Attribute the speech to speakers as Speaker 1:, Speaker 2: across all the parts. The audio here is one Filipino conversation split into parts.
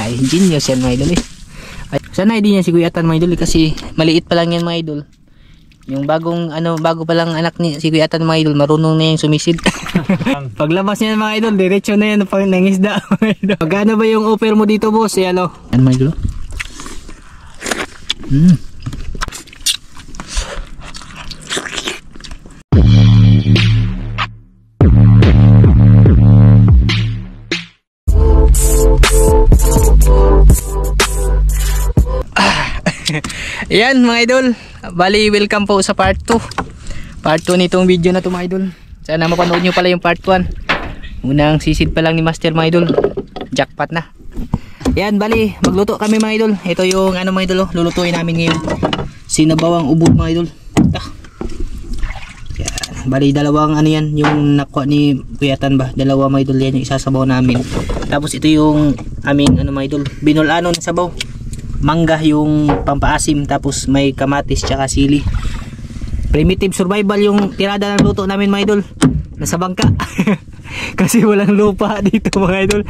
Speaker 1: Ay, genius yan mga idol eh. Ay, sana hindi niya si Kuya Atan mga idol eh, kasi maliit pa lang yan mga idol. Yung bagong bago pa lang anak ni si Kuya Atan mga idol, marunong na yung sumisid. Paglabas niya mga idol, diretso na yan pag nangisda. Magkano ba yung offer mo dito boss? Eh, ano mga idol? Ayan mga idol, bali welcome po sa part 2. Part 2 nitong video na to mga idol. Sana mapanood nyo pala yung part 1. Unang sisid pa lang ni Master mga idol. Jackpot na. Ayan bali, magluto kami mga idol. Ito yung mga idol, lulutuin namin ngayon. Sinabawang ubod mga idol. Ayan, bali dalawang yan, yung nakuha ni Kuya Atan ba. Dalawa mga idol yan yung isasabaw namin. Tapos ito yung aming mga idol, binulano na sabaw. Mangga yung pampaasim, tapos may kamatis tsaka sili. Primitive survival yung tirada ng luto namin mga idol. Nasa bangka. Kasi walang lupa dito mga idol.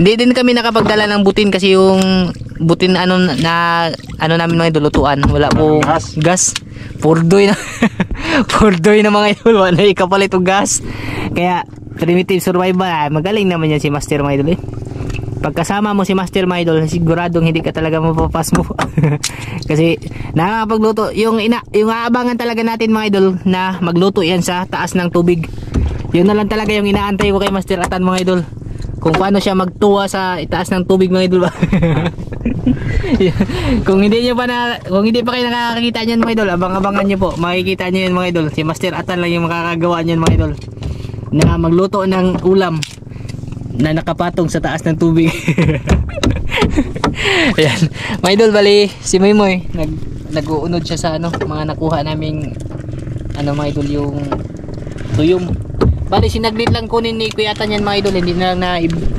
Speaker 1: Hindi din kami nakapagdala ng butin kasi yung butin namin mga idol, lutuan. Wala po gas. Purdoy na. Purdoy na mga idol. Wala ikapalit yung gas. Kaya primitive survival. Magaling naman yan si Master mga idol eh. Pagkasama mo si Master my idol, siguradong hindi ka talaga mapapas mo. Kasi nakakapagluto, yung aabangan talaga natin mga idol na magluto yan sa taas ng tubig. Yun na lang talaga yung inaantay ko kay Master Atan mga idol. Kung paano siya magtuwa sa itaas ng tubig mga idol ba. Kung hindi pa kayo nakakakita niyan mga idol, abang-abangan niyo po. Makikita niyo yan mga idol. Si Master Atan lang yung makakagawa niyan mga idol. Na magluto ng ulam na nakapatong sa taas ng tubig. Ayan mga idol, bali si Moymoy nag-uunod siya sa mga nakuha naming mga idol, yung tuyom. Bali sinaglit lang kunin ni Kuya Atan yan mga idol.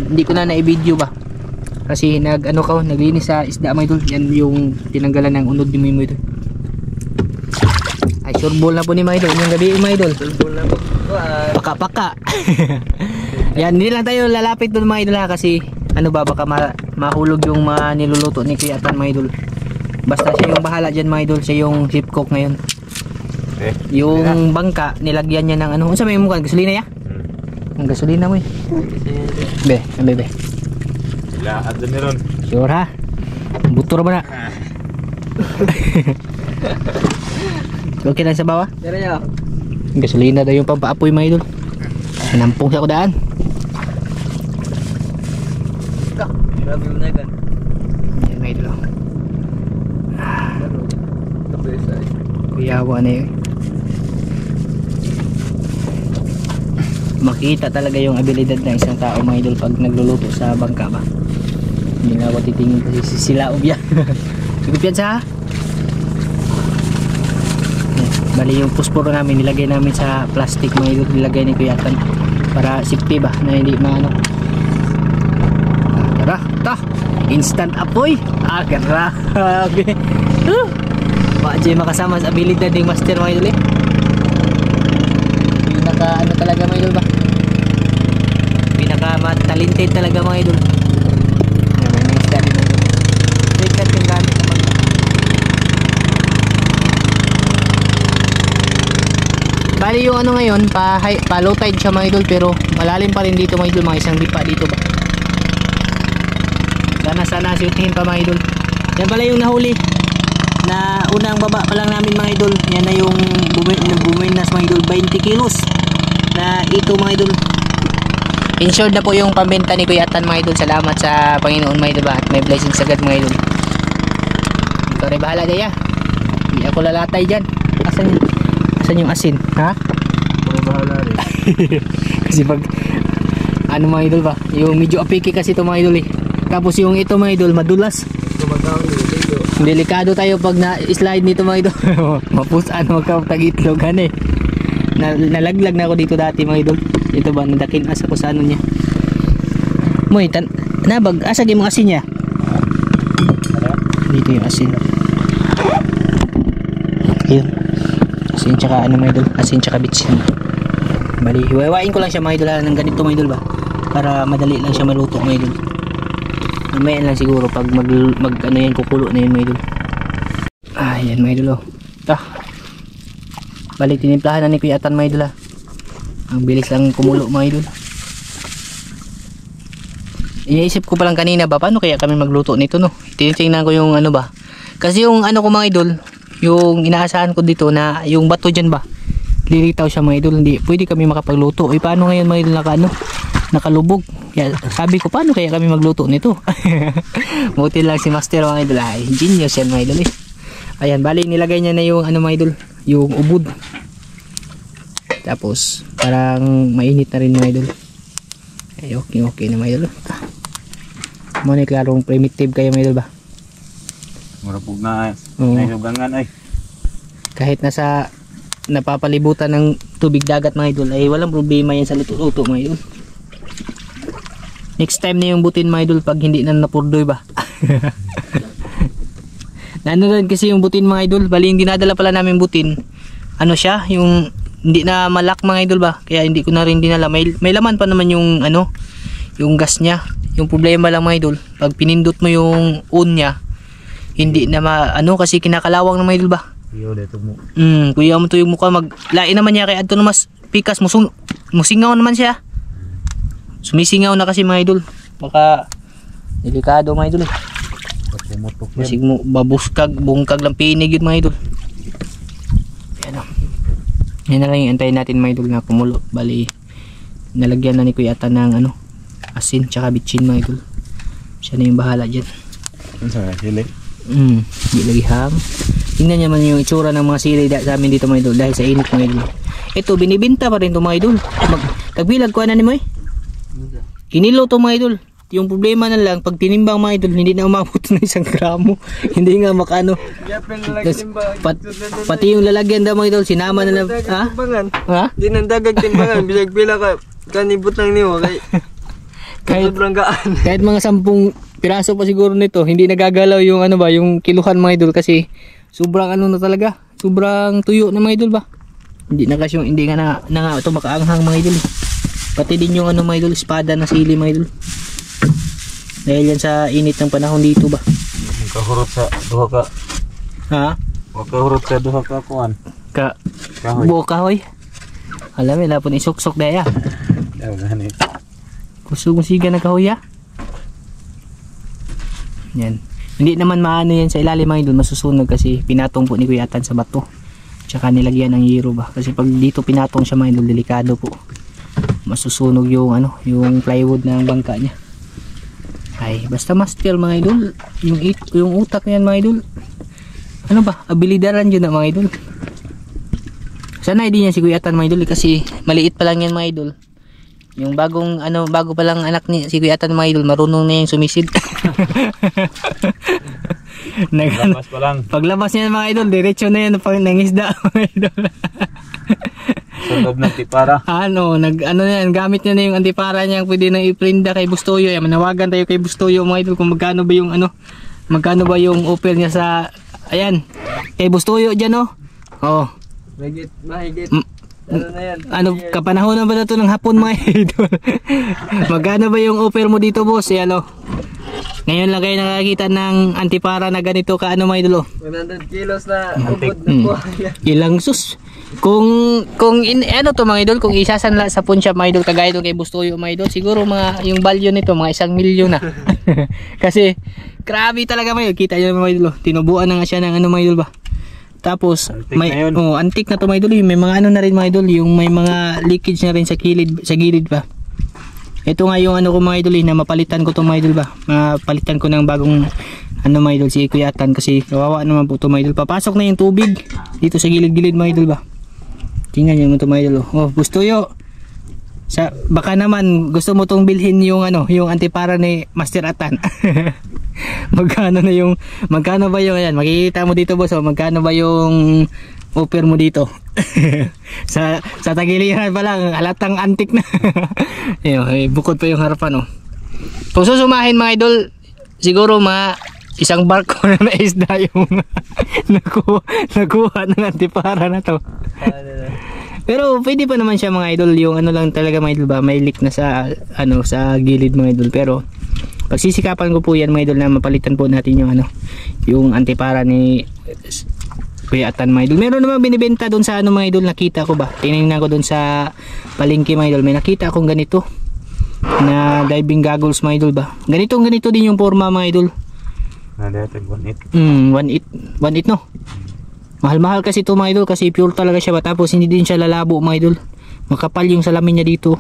Speaker 1: Hindi ko na i-video ba kasi naglinis sa isda mga idol. Yan yung tinanggalan ng unod ni Moymoy idol. Ay surbol na po ni mga idol yung gabi mga idol. Surbol na po. Paka-paka. Yan, hindi lang tayo lalapit doon mga idol ha, kasi baka mahulog yung mga niluluto ni Kuya Atan mga idol. Basta siya yung bahala dyan mga idol, siya yung chef cook ngayon. Yung bangka nilagyan niya ng unsa may mukha, gasolina ya? Ang gasolina mo eh. Be. Sila adto ni ron. Sure ha? Butor ba na? Okay lang sa bawa? Dere ya. Gasolina daw yung pampaapoy mga idol. Nampong siya ko daan. Grabe yung nagan. Yan mga idol. Kuyawa na yun. Makita talaga yung abilidad ng isang tao mga idol pag nagluluto sa bangka ba. Hindi na ako titingin kasi sila ubya. Sigip yan sa bali yung pusporo namin nilagay namin sa plastic mga idol, nilagay ni Kuya Atan para safety ba na hindi tara instant apoy. Grabe. Wajay makasama sa abilidad ng Master mga idol eh. Pinaka talaga mga idol ba, pinaka talented talaga mga idol. May study na idol. Bigat yung gamit na bali yung ngayon pa low tide siya mga idol, pero malalim pa rin dito mga idol, mga isang lipa dito ba. Sana sutihin pa mga idol. Yan pala yung nahuli na unang baba pa lang namin mga idol. Yan na yung buminas mga idol, 20 kilos na ito mga idol. Insured na po yung pambenta ni Kuya Atan mga idol. Salamat sa Panginoon mga idol ba, at may blessings agad mga idol. Ikaw rin bahala dyan. Hindi ako lalatay dyan. Asan yung asin? Ha? Ako bahala rin. Kasi pag mga idol ba, yung medyo apiki kasi ito mga idol eh. Tapos yung ito mga idol madulas. Delikado tayo pag na-slide nito mga idol. Mapusaan magkapag-itlogan eh. Nalaglag na ako dito dati mga idol. Ito ba, nadakin asa ko sa niya. Moy, asa yung asin niya. Dito yung asin. Ayun. Asin tsaka mga idol, asin tsaka bitsin. Bali, hiwain ko lang siya mga idol ng ganito mga idol ba, para madali lang siya maluto mga idol. Mamaya lang siguro pag mag ano yan, kukulo na yun mga idol. Ayan mga idol, oh. Balik tinimplahan na ni Kuya Atan mga idol, ah. Ang bilis lang kumulo mga idol. Iniisip ko palang kanina ba, paano kaya kami magluto nito, no? Tinitingnan ko yung ano ba. Kasi yung ano ko mga idol, yung inaasahan ko dito na yung bato dyan ba, lilitaw siya mga idol, hindi pwede kami makapagluto. Paano ngayon mga idol nakalubog. Kaya sabi ko, paano kaya kami magluto nito? Buti lang si Master mga idol, ay genius yan mga idol, eh. Ayan, bali nilagay niya na yung ano mga idol, yung ubod. Tapos parang mainit na rin mga idol. Ay okay na mga idol. Muna klarong primitive kayo mga idol ba?
Speaker 2: Marapog na nailugangan ay.
Speaker 1: Kahit nasa napapalibutan ng tubig dagat mga idol ay walang problema yan sa luto-luto mga idol. Next time na yung butin mga idol pag hindi na napurdoy ba. Nanonood kasi yung butin mga idol, bali yung dinadala pala namin butin, ano siya, yung hindi na malak mga idol ba, kaya hindi ko na rin dinala. May laman pa naman yung ano, yung gas nya. Yung problema lang mga idol, pag pinindot mo yung on nya, hindi na ano kasi kinakalawang na mga idol ba. Kuya mo to yung mukha, maglain naman niya kay adto na mas pikas, musingaw naman siya. Sumisingaw na kasi mga idol, baka delikado mga idol, eh. Masig mo bungkag lang pinig yun mga idol. Ayan, oh. Yan na lang yung antayin natin mga idol na kumulo. Bali nalagyan na ni Kuya Atan ng ano, asin tsaka bitchin mga idol. Siya na yung bahala dyan.
Speaker 2: Ano sa sili?
Speaker 1: Di lagi ham. Tingnan naman yung itsura ng mga sili sa amin dito mga idol dahil sa init mga idol. Ito binibinta pa rin to mga idol. Tagbilag ko na ni mo, eh. Kinilo to mga idol. Yung problema na lang, pag tinimbang mga idol, hindi na umabot ng 1 gramo. Hindi nga makano. Pati yung lalagyan daw mga idol, sinama na lang. Ha?
Speaker 3: Di nang dagag timbangan, bisag pila ka kanibot lang niyo kahit sobrang gaan.
Speaker 1: Kahit mga 10 piraso pa siguro nito, hindi nagagalaw yung ano ba, yung kiluhan mga idol kasi sobrang ano na talaga, sobrang tuyo na mga idol ba. Hindi na kasi yung hindi nga na ito makaanghang mga idol, eh. Pati din yung ano mga idol, espada na sili mga idol. Dahil yan sa init ng panahon dito ba.
Speaker 2: Kahurot sa duha ka.
Speaker 1: Ha?
Speaker 2: Kahurot sa duha ka kuan. Kahoy.
Speaker 1: Buo kahoy. Alam mo, lapon isuksok daya.
Speaker 2: Gani.
Speaker 1: Kusog musiga na kahoy, ya. Yan. Hindi naman maano yan sa ilalim mga idol, masusunog kasi pinatong po ni Kuya Atan sa bato. Tsaka nilagyan ng hero ba. Kasi pag dito pinatong siya mga idol, delikado po. Masusunog yung ano, yung plywood ng bangka niya. Ay, basta master mga idol, yung utak niyan mga idol. Ano ba? Abilidaran yun na mga idol. Sana hindi niya si Kuya Atan mga idol kasi maliit pa lang yan mga idol. Yung bagong ano, bago pa lang anak ni si Kuya Atan mga idol, marunong na yung sumisid.
Speaker 2: Paglabas pa lang.
Speaker 1: Paglabas niya mga idol, diretso na yan pag nangisda mga idol.
Speaker 2: Sunod ng tipara.
Speaker 1: Ano na yan, gamit niya na yung antipara niya, pwede na i-prinda kay Bustoyo. Manawagan tayo kay Bustoyo mga idol kung magkano ba yung ano, magkano ba yung offer niya sa, ayan, kay Bustoyo dyan, oh. Oh.
Speaker 3: Mahigit. Ano na yan?
Speaker 1: Ano, kapanahon na ba na ito ng hapon mga idol? Magkano ba yung offer mo dito, boss? Ayan, oh. Ngayon lang kayo nakakita ng antipara na ganito ka ano mga idol, oh.
Speaker 3: 100 kilos na ubod na po.
Speaker 1: Ilang sus. Kung ano to mga idol, kung isasanla sa pawn shop mga idol kagaya to kay Bustoyo mga idol, siguro mga yung value nito mga 1 milyon na. Kasi grabe talaga mga idol, kita niyo mga idol, tinubuan na nga siya ng ano mga idol ba. Tapos
Speaker 2: antik
Speaker 1: may antik na to mga idol, may mga ano na rin mga idol, yung may mga leakage na rin sa gilid pa. Ito nga yung ano ko mga idol, na mapalitan ko to mga idol ba. Mapalitan ko ng bagong ano mga idol si Kuya Atan kasi kawawa naman po to mga idol. Papasok na yung tubig dito sa gilid-gilid mga idol ba. Tingnan niyo mo to mga idol. Oh, Bustoyo. Baka naman gusto mo tong bilhin yung ano, yung antipara ni Master Atan. Magkano ba yung yan? Makikita mo dito boss, oh, magkano ba yung offer mo dito? sa tagiliran pa lang halatang antik na. Bukod pa yung harapan, oh. Kung susumahin mga idol, siguro mga 1 barko na isda yung nakuha ng antipara na to. Pero pwede pa naman siya mga idol, yung ano lang talaga mga idol ba, may leak na sa ano sa gilid mga idol, pero Pagsisikapan ko po yan mga idol na mapalitan po natin yung yung antipara ni Kuya Atan mga idol. Meron naman binibenta doon sa mga idol, nakita ko ba? Tinignan ko doon sa palengke mga idol. May nakita akong ganito na diving goggles mga idol ba? Ganito din yung forma mga idol.
Speaker 2: Nadatag 1.8.
Speaker 1: 1.8 no? Mahal-mahal kasi ito mga idol kasi pure talaga siya ba? Tapos hindi din siya lalabo mga idol. Makapal yung salamin niya dito.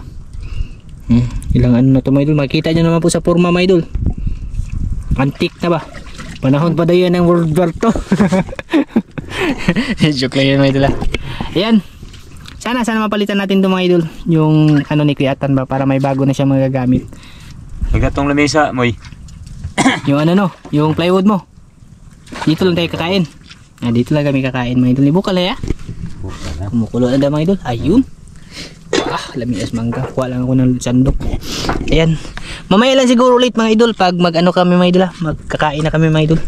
Speaker 1: Ilang na ito mga idol. Makikita nyo naman po sa forma mga idol. Antique na ba? Panahon pa daw yan ng World War II. Joke lang yun mga idol. Ayan. Sana mapalitan natin ito mga idol. Yung ni Kuya Atan ba? Para may bago na siya magagamit.
Speaker 2: Nagatong lamesa, moy.
Speaker 1: Yung yung plywood mo. Dito lang tayo kakain. Dito lang kami kakain mga idol. Ibukal na ya. Kumukulo na mga idol. Ayun. Lamias mangga. Kuha lang ako ng sandok. Ayan. Mamaya lang siguro ulit mga idol. Pag kami mga idol. Magkakain na kami mga idol.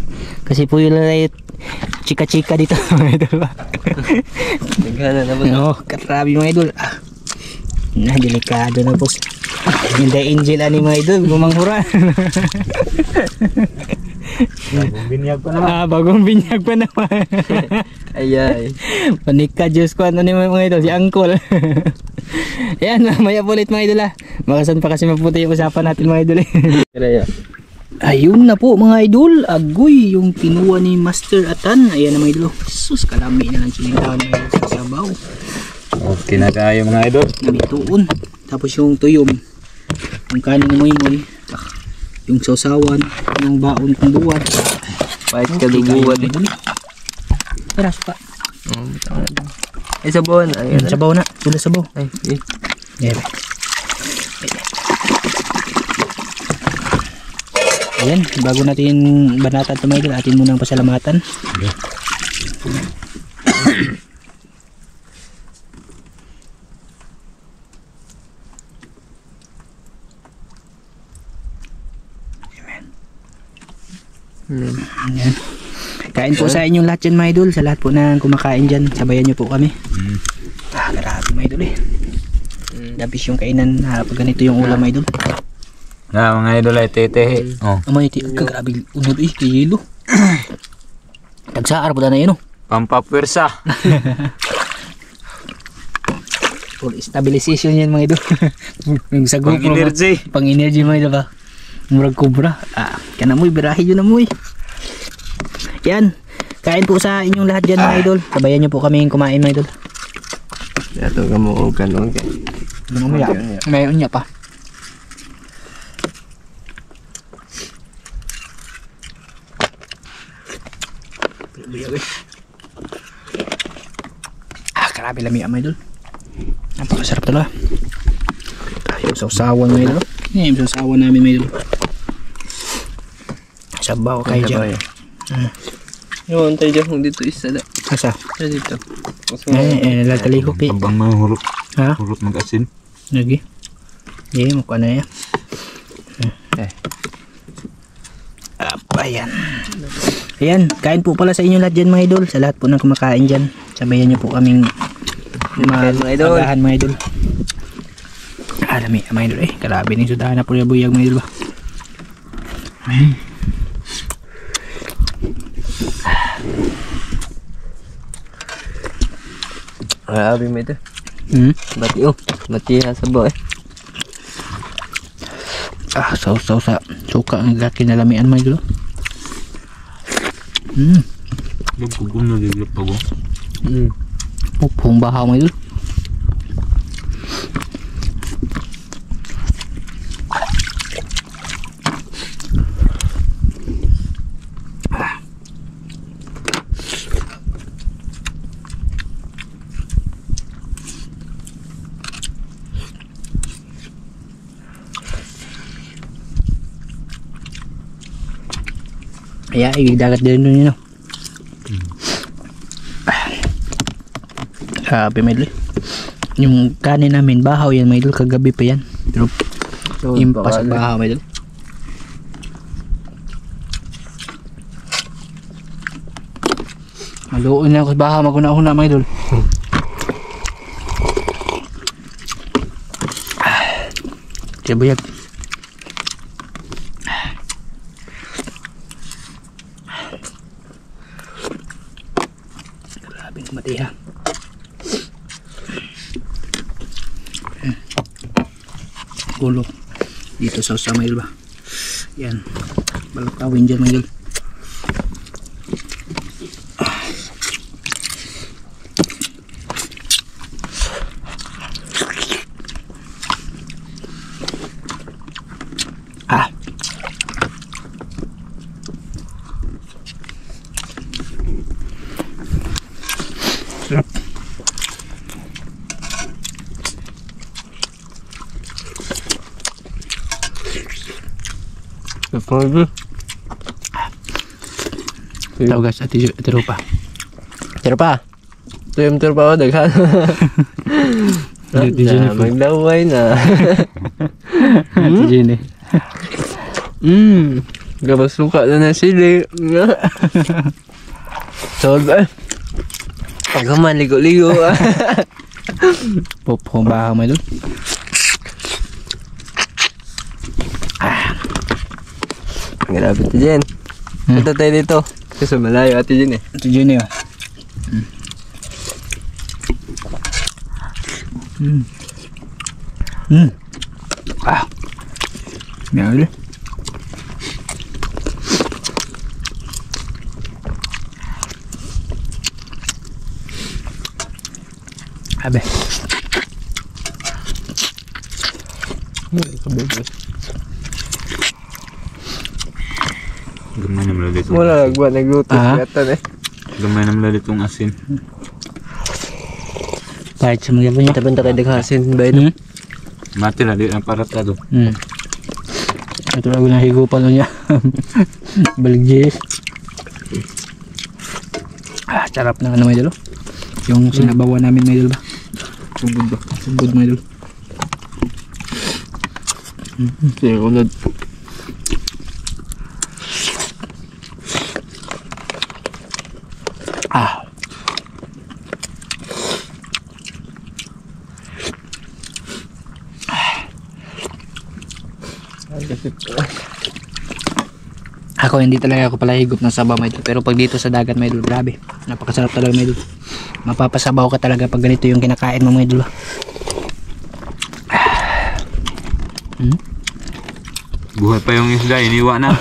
Speaker 1: Kasi po yun lang chika-chika dito mga idol.
Speaker 3: Nagana na ba?
Speaker 1: Oo, karabi mga idol. Delikado na boss. Hindi angel ani mga idol. Gumanghura.
Speaker 2: Bagong binyag pa naman.
Speaker 1: Bagong binyag pa naman.
Speaker 3: Ay.
Speaker 1: Panika Diyos ko ni mga idol. Si Angkol. Ayan, mamaya po ulit mga idol. Makasan pa kasi maputi yung usapan natin mga idol. Ayun na po mga idol. Agoy yung kinuha ni Master Atan. Ayan na mga idol. Sus, kalami na lang sinindahan mga idol sa sabaw.
Speaker 2: Okay na tayo mga idol.
Speaker 1: Nabituon. Tapos yung tuyom. Yung kanin mo yung sausawan. Yung baon kong buwan.
Speaker 3: Pahit ka duguan eh.
Speaker 1: Tara, suka.
Speaker 3: Ay, sabawan. Ay,
Speaker 1: Sabaw na. Sudah sabaw.
Speaker 3: Ay.
Speaker 1: Ayan. Ayan, bago natin banatan ito mga idol, atin munang pasalamatan.
Speaker 2: Okay.
Speaker 1: Ayan. Kain po sa inyong lahat dyan mga idol, sa lahat po na kumakain dyan, sabayan nyo po kami. Grabe mga idol eh. Labis yung kainan pag ganito yung ulam mga idol.
Speaker 2: Mga idol ay tete.
Speaker 1: Amay iti, grabe unod eh, kayelo. Tagsaar po na yun oh.
Speaker 2: Pampapwersa.
Speaker 1: Full stabilization yan mga idol. Yung sa GoPro.
Speaker 2: Pang-energy.
Speaker 1: Pang-energy mga idol ba? Murag kubra. Kana mo'y birahe yun na mo'y. Yan. Kain po sa inyong lahat dyan mga idol. Sabayan nyo po kami kumain mga idol.
Speaker 3: Ito ka mo kanon kay.
Speaker 1: May unya pa. Grabe lami mga idol. Napakasarap talaga. Yung sausawan mga idol. Yung sausawan namin mga idol. Sabaw kayo dyan.
Speaker 3: Yung tayo dyan dito isa da.
Speaker 1: Asa?
Speaker 3: Dito.
Speaker 1: Nalatalihok eh.
Speaker 2: Abang mahurot.
Speaker 1: Ha?
Speaker 2: Hurot mag-asin.
Speaker 1: Lagi. Mukha na yan. Ayan. Ayan, kain po pala sa inyo lahat dyan mga idol. Sa lahat po na kumakain dyan. Sabayan nyo po kaming magahan mga idol. Alami mga idol eh. Karabi ng sudahan na po yung buyag mga idol ba.
Speaker 3: Grabe mo ito. Bati Bati ha sabaw eh.
Speaker 1: Sausaw sa suka ang kinalamian mga idol.
Speaker 2: Lagpugong na dilip ako.
Speaker 1: Pupong bahaw mga idol. Kaya dagat din nun yun. Grabe mga idol. Yung kanin namin bahaw yan mga idol, kagabi pa yan. Pero impas ang bahaw mga idol. Maluon na ako sa bahaw, maguna-una mga idol. Kaya buyag. Pinamati ha. Gulo. Dito sa Samail ba? Yan. Balotawin dyan mga idol. Sarap.
Speaker 3: Napagod.
Speaker 1: Tao guys, ati rupa.
Speaker 3: Terpa. Tuyom terpa o daghan. Maglaway na.
Speaker 1: Ati Jenny.
Speaker 3: Gabas suka na sili. Tawag ba? Pagkaman, ligo-ligo.
Speaker 1: Pupong baha mo idol.
Speaker 3: Grabe ito dyan. Ito tayo dito. Kasi malayo ate dyan eh.
Speaker 1: Ati Jenny oh. Meron ulit. Abe.
Speaker 2: Gamay na mula dito.
Speaker 3: Wala nagbuhat, nagluto. Gatan eh.
Speaker 2: Gamay na mula ditong asin.
Speaker 1: Kahit sa mga niya.
Speaker 3: Taban tayo naghasin ba ito?
Speaker 2: Mati na, di ang paratado.
Speaker 1: Ito lang nahigupan niya. Baligis. Sarap na may idol. Yung sinabawan namin may idol ba? Subod ba? Subod may idol.
Speaker 3: Sinunod.
Speaker 1: Ako hindi talaga ako pala higop ng sabaw may idol. Pero pag dito sa dagat may idol, grabe. Napakasarap talaga may idol. Mapapasabaw ka talaga pag ganito yung kinakain mo may idol.
Speaker 2: Buhay pa yung isda, iniwa na.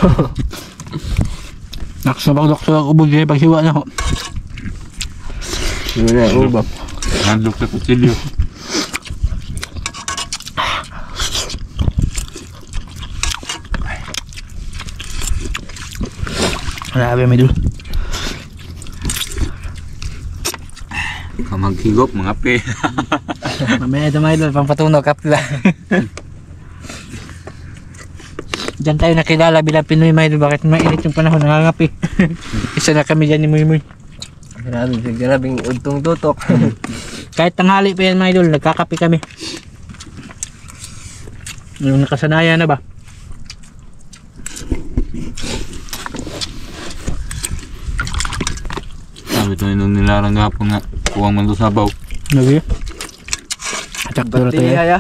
Speaker 1: Nakasabak-dak-sabak ubod siya pagsiwa na ako.
Speaker 3: Yun na, ubap.
Speaker 2: Handlok sa kutsilyo.
Speaker 1: Grabe may idol.
Speaker 2: Maghigop, mga pe.
Speaker 1: Mamaya ito mga idol, pampatunaw kapila. Diyan tayo nakilala bilang Pinoy mga idol. Bakit mainit yung panahon, nangangapi. Isa na kami dyan ni Muy Muy.
Speaker 3: Grabing udtong tutok.
Speaker 1: Kahit tanghali pa yan mga idol, nagkakapi kami. Yung nakasanayan na ba?
Speaker 2: Sabi ito nung nilarang gapon nga, kuwang man doon sabaw.
Speaker 1: Nabi? Atsak puro tayo.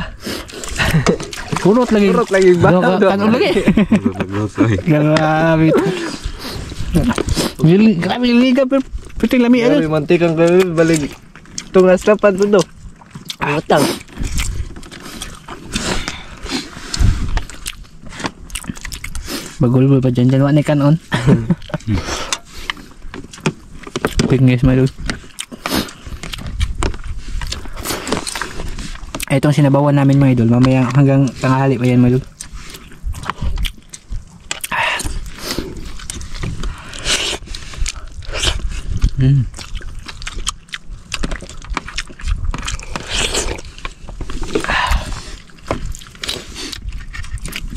Speaker 1: Purot lagi.
Speaker 3: Purot lagi ba?
Speaker 1: Ano lagi? Grabe ito. Grabe liga piting lami ano.
Speaker 3: Grabe mantikang grabe balig. Tungas na pa ito. Matang.
Speaker 1: Bagol ba dyan wala ni kanon. Pingis malul. Itong sinabawan namin mga idol, mamaya hanggang tanghali pa yan mga idol.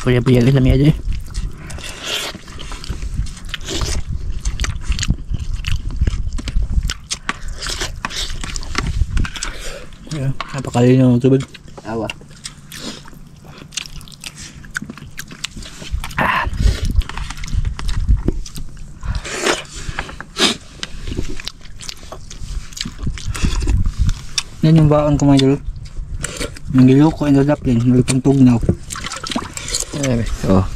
Speaker 1: Kuya-kuya lang kami aja eh. Napakalino ng tubig.
Speaker 3: Awa. Yan yung baon ko mga idol. Yung giloko and daplin, malutong tugnaw. Oh.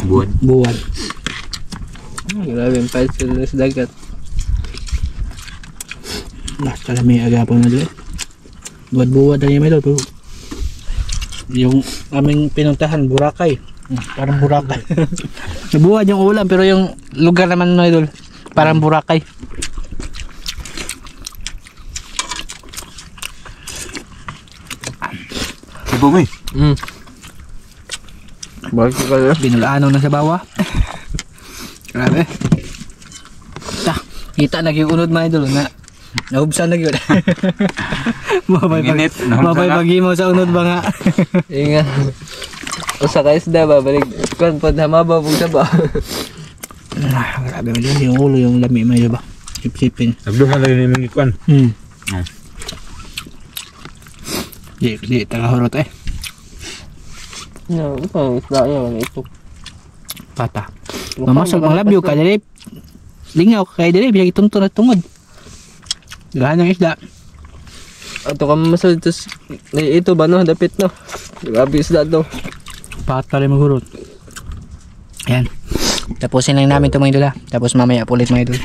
Speaker 2: Buwan.
Speaker 1: Buwan.
Speaker 3: Grabe yung pahit sa dagat. Basta lang may agapon na doon. Buwad-buwad na yung may doon. Yung aming pinuntahan, Boracay. Parang Boracay. Nabuwad yung ulam pero yung lugar naman na doon, parang Boracay.
Speaker 2: Ibo mo eh.
Speaker 4: Bakit ka na?
Speaker 3: Binulaano na sa bawah. Grabe. Kita na yung unod mga idol na naubsan na yun.
Speaker 2: Init,
Speaker 3: Mabay pagi mo sa unod ba nga.
Speaker 4: Inga. Usa ka isda ba balik kon pod hamabaw pug sabaw.
Speaker 3: Grabe mo yun, yung ulo yung lami mo yun ba. Sip-sipin.
Speaker 2: Nagduhan lang yung mga ikuan.
Speaker 3: Di tagahurot eh.
Speaker 4: No, pang isda yun ito.
Speaker 3: Pata. Mamasok ang labyo ka dali. Lingaw ka kay dali biya itunto na tungod. Gahan ng isda.
Speaker 4: Ato ka mamasal ito ba no dapit no. Grabe isda to.
Speaker 3: Pata rin maghurot. Ayan. Tapusin lang namin ito mga idol ha. Tapos mamaya ulit mga idol.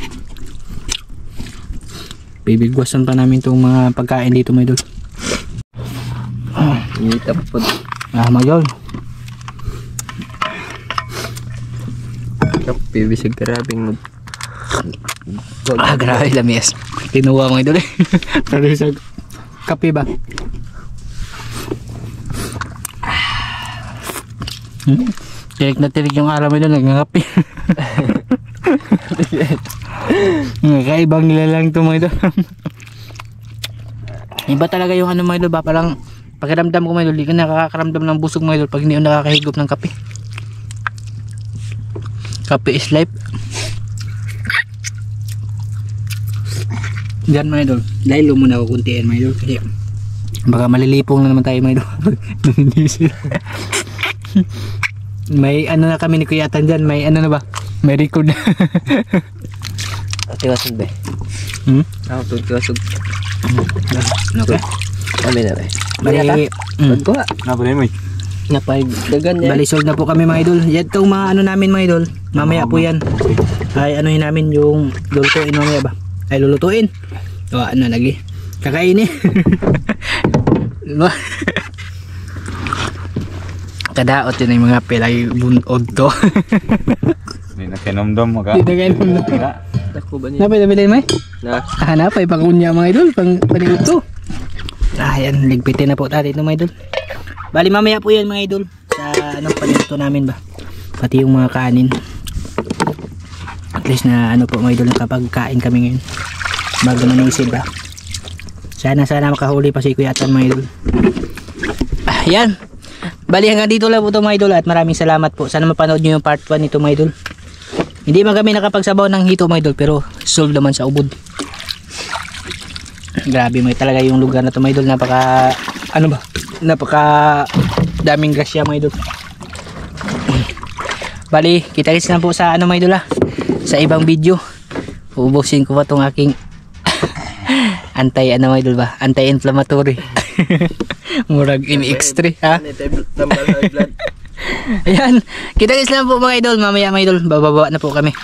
Speaker 3: Bibigwasan pa namin itong mga pagkain dito mga idol.
Speaker 4: Ngita pod.
Speaker 3: Mga idol.
Speaker 4: Kape bisig karabing mag.
Speaker 3: Grabe lamis. Tinuwa mga idol eh. Pero sa kape ba? Tirik na tirik yung araw mo doon, nagngakape. Kaibang nilalang ito mga idol. Iba talaga yung ano mga idol ba? Parang pakiramdam ko mga idol, di ka nakakaramdam ng busog mga idol pag hindi ko nakakahigop ng kape. Kape is life. Diyan mga idol, dahil muna ako kuntiin mga idol kasi baka malilipong na naman tayo mga idol. May ano na kami ni Kuya Atan dyan, may ano na ba? May record na.
Speaker 4: Tiwasog ba? Ako tiwasog.
Speaker 3: Okay.
Speaker 4: Kami na ba?
Speaker 3: Bali,
Speaker 4: Ba't
Speaker 2: Nabalay mo eh.
Speaker 4: napay dagan yan.
Speaker 3: bali sold na po kami mga idol. Yan itong mga ano namin mga idol. Mamaya po yan. Ay anuhin namin yung lulutuin mamaya ba? Ay lulutuin. O ano lagi. Kakainin. Kadaot yun yung mga pilay bunod to.
Speaker 2: Hindi na kinomdom mo ka.
Speaker 3: Dito kayo nung
Speaker 4: Ako ba niya?
Speaker 3: napay nabilin mo eh?
Speaker 4: Na.
Speaker 3: Napay pang kunya mga idol. Pang paniluto. Ayan, ligpitin na po tayo ito mga idol. Bali mamaya po yan mga idol. Sa anong paniluto namin ba? Pati yung mga kanin. At least na ano po mga idol kapag kain kami ngayon. Bago na naisip ba? Sana makahuli pa si Kuya Atan mga idol. Ayan. Bali hanggang dito lang po ito mga idol at maraming salamat po. Sana mapanood nyo yung part 1 nito mga idol. Hindi man kami nakapagsabaw ng hito mga idol pero solve naman sa ubod. Grabe mga talaga yung lugar na ito mga idol. Napaka ano ba? Napaka daming grasya mga idol. Bali kita-kits na po sa ano mga idol sa ibang video. Uubusin ko pa itong aking ano mga idol ba? Anti-inflammatory. Murag in-extra ha? Ayan, kita-kits lang po mga idol. Mamaya mga idol, bababa na po kami.